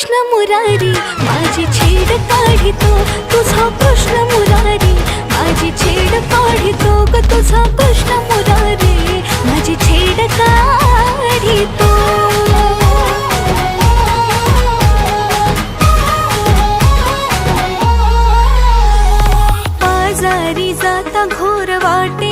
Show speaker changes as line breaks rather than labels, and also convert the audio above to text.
कृष्ण मुरारी माझी छेड काढितो तुझा कृष्ण मुरारी माझी छेड काढितो ग तुझा कृष्ण मुरारी माझी छेड काढितो आजारी जाता घोर वाटे